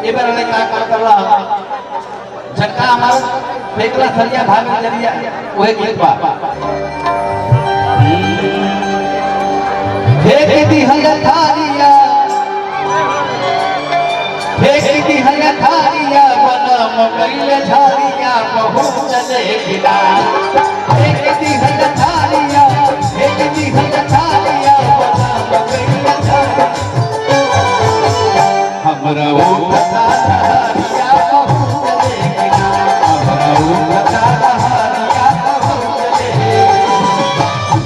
ये बार ने का करला झटका हमार फेकला थरिया भाग जरिया ओए गीत बा फेक दी हया थारिया बनम कइले झारिया बहु चले गिला फेक दी हया थारिया बनम कइले झारिया हमरा ओ कथारिया बहु चले गिला हमरा ओ कथारिया बहु चले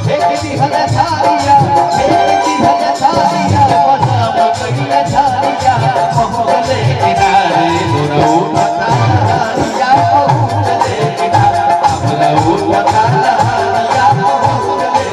फेक दी हया थारिया बनम कइले झारिया बहु चले गिला हमरा ओ कथारिया बहु चले गिला हमरा ओ कथारिया बहु चले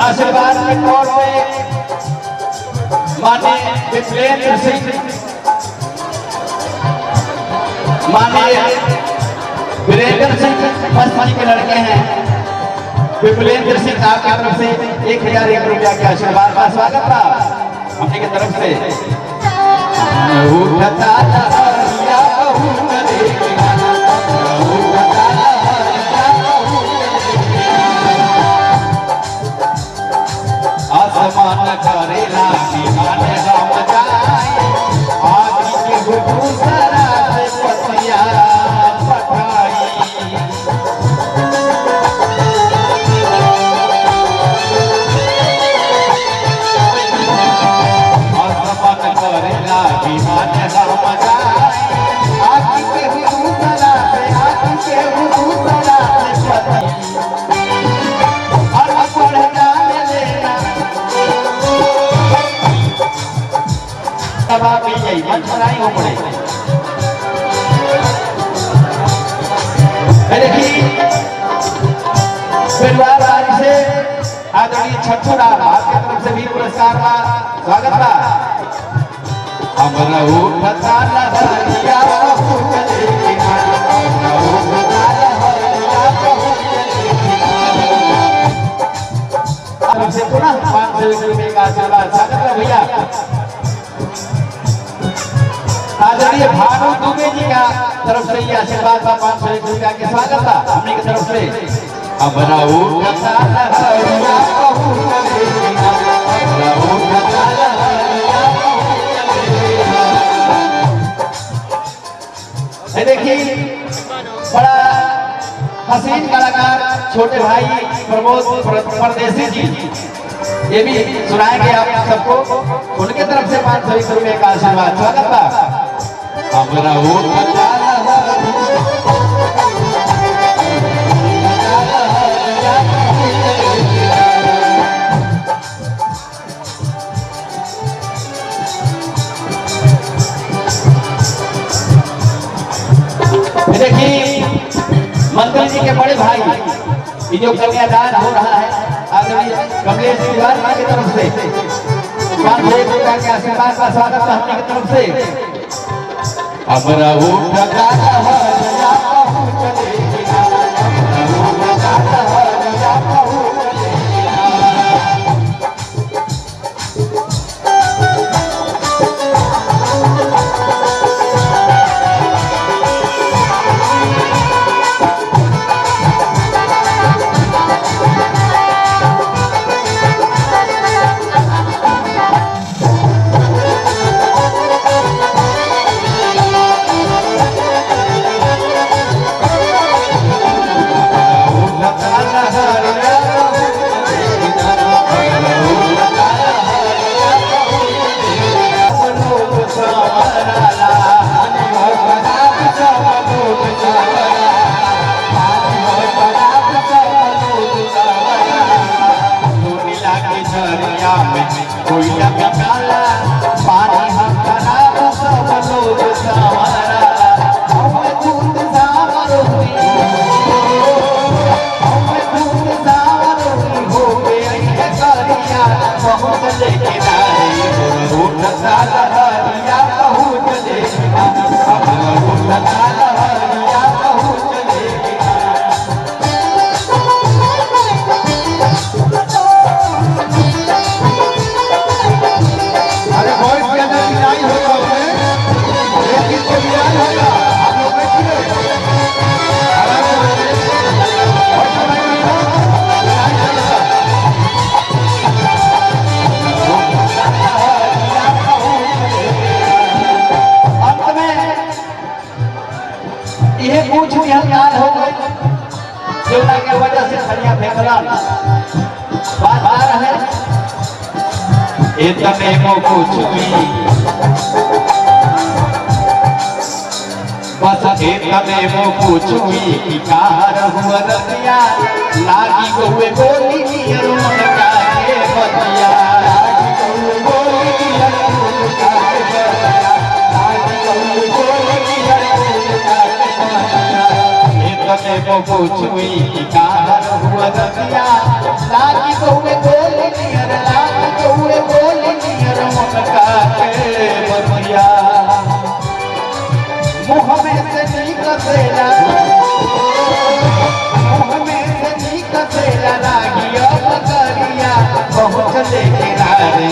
आशीर्वाद के तौर पे माने विप्लेंद्र सिंह वीरेंद्र सिंह पचमढ़ी के लड़के हैं। विप्लेंद्र सिंह आपकी तरफ से 1001 रुपया के आशीर्वाद का स्वागत था हमने की तरफ से। आसमान करेला विमान राम जाए आदि के दूसरा से पतिया पठाई आसमान करेला विमान राम जाए आदि के दूसरा से पतिया और पढ़ना तब आप यही मन बनाई हो पड़े। देखिए परिवार आज से आदरणीय छठू राम आपके तरफ से भी पुरस्कार का स्वागत था। हमरा उठता लहरिया बहु चले गिला हमरा उठता लहरिया बहु चले गिला तरफ से पुनः 500 रुपये का आशीर्वाद स्वागत है भैया। आदरणीय भानु दुबे जी का तरफ से ये आशीर्वाद का 501 रुपया के स्वागत था हमने की तरफ से। हमरा उठता लहरिया बहु चले गिला हमरा उठता लहरिया बहु चले गिला। देखिए बड़ा हसीन कलाकार छोटे भाई प्रमोद परदेसी जी ये भी सुनाएंगे आप सबको। उनके तरफ से 501 रुपये का आशीर्वाद स्वागत था। हमरा वो देखिए मंत्री जी के बड़े भाई ये जो कन्यादान हो रहा है आदरणीय कमलेश तिवारी की तरफ से 501 रुपया के आशीर्वाद का स्वागत है हमने की तरफ से। हमरा उठता लहरिया बहु चले गिला हमरा उठता लहरिया बहु चले पूछ भी हलकाल हो गई देवता के वजह से खड़िया फेंकला बात आ रहा है इतने को पूछुई बस इतने को पूछुई कि कार हुआ रतिया लागी को हुए गोली नियरों का के बतिया लागी को हुए गोली नियरों का के बतिया लागी को हुए गोली नियरों का के बतिया इतने को पूछुई कि कार हुआ रतिया लागी को हुए गोली नियर लागी को हुए गोली नियरों का के बतिया मुँह में से निकसेला मुँह में से निकसेला लागिया बकरिया बहुत ले किनारे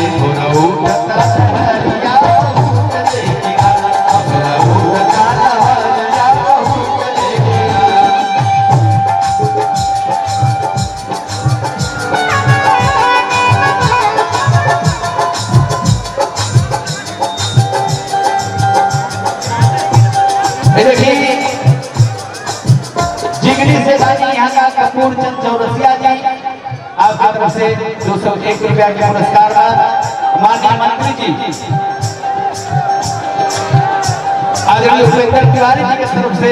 उठता लहरिया बहुत ले किनारे उठता लहरिया बहुत ले किनारे देखिए जिगरी से भाई यहाँ का कपूर चंद चौरसिया जी आपकी तरफ से 201 रुपया के पुरस्कार माननीय मंत्री जी आदरणीय उपेंद्र तिवारी जी की तरफ से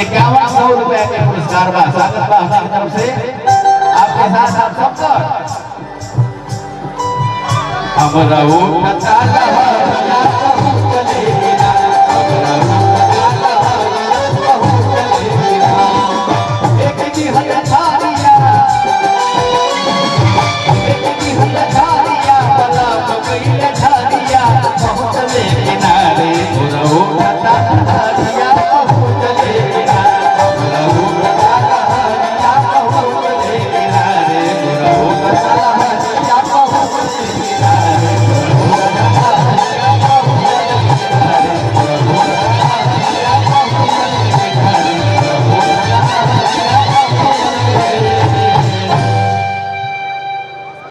5100 रुपया के पुरस्कार स्वागत बा हमारी तरफ से आपके साथ आप सबका हमरा उठता